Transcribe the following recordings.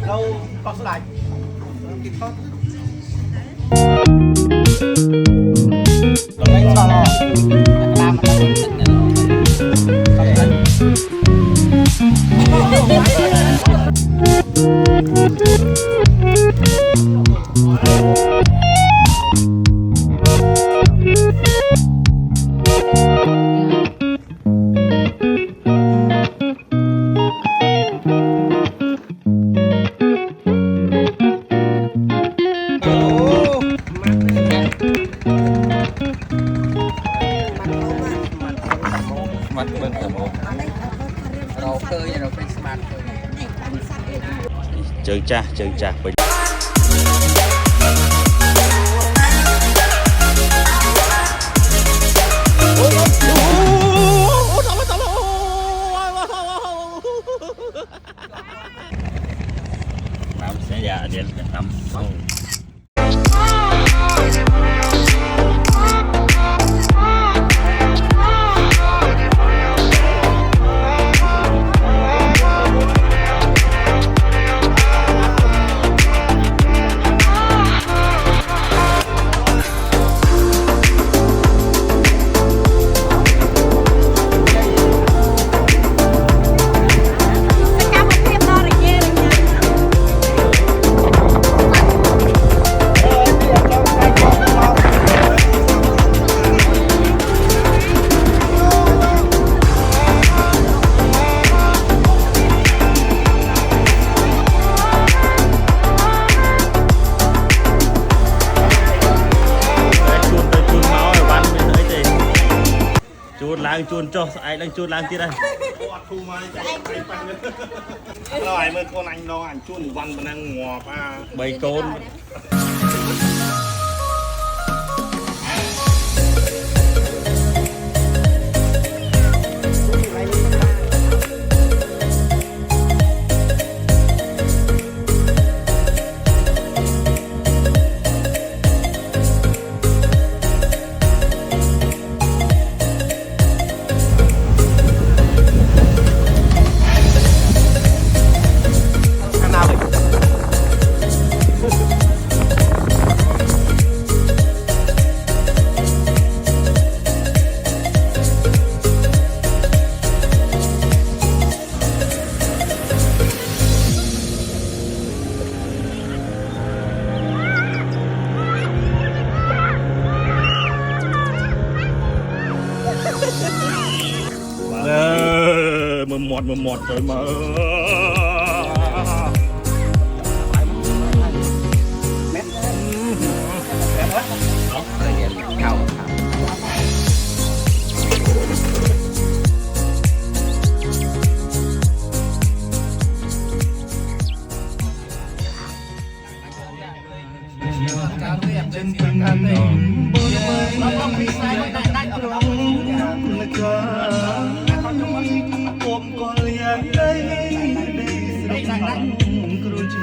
เรากอกสลายกินข้าวเราไม่ชอบหรอกแต่กลามมันต้องเป็นเนี่ยมันเบิ่งแต่โมเราเคยเราเป็นสมาร์ทเคยเจอจ้าไปน้ำเสียเดี๋ยวน้ำจูนโจ้ไอ้ลังจูนล้างที่ได้ปวดทูมาจะไปปันเลยลอยเมื่อคนอันรออันจูนวันมันนั่งงัวป้าใบโกน หมดเลยมาผมก็เลี้ยงได้ครูช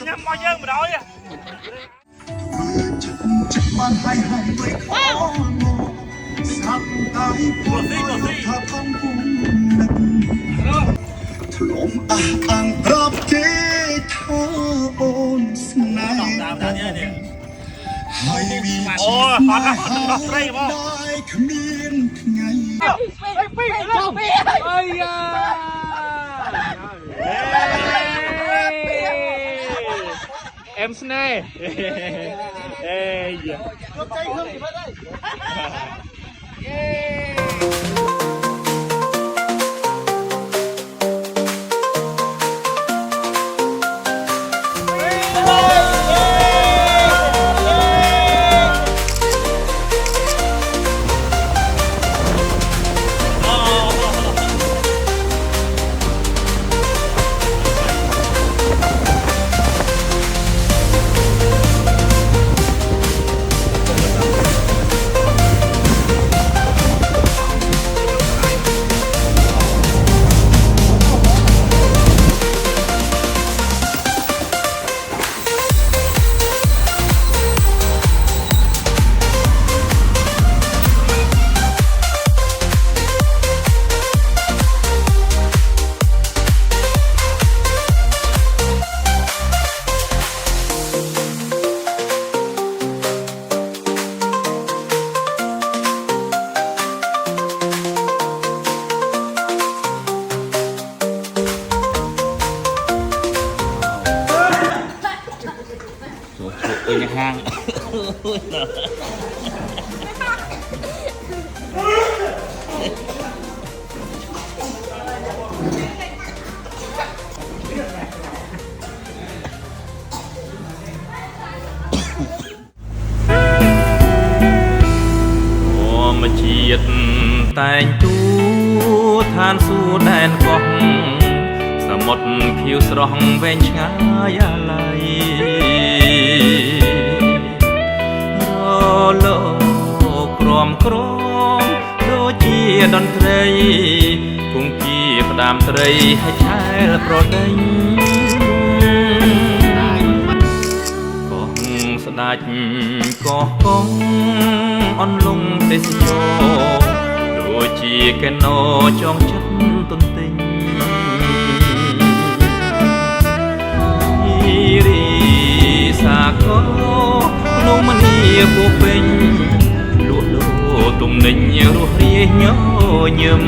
ញ៉ាំមកយើងមិនដល់ទេ បានហើយហើយមិនខំស្អាប់តែព្រោះថាកំពុងនឹកធ្លុំអះអាងប្រាប់គេថាអូនស្នេហ៍ហើយវាអូអត់ដល់ស្រីបងគ្មានថ្ងៃពីអើយ៉ាem snare ê dạ nhà hàng mà chiết tay chú than su đèn quăngสมดผิวสรองเวนช้ายาไลรอโลกรอมกรอมโดจีดนตรีคงกีประดามตรีให้ชายละโปรดได้ก็สดาจก็กองอ่อนลงเตสโยโดจีแกนโนจองชัดต้นติงรีสาโคโนมันเนียผู้เป็นลูกโลตุ่มหนึ่งรูเรียญยม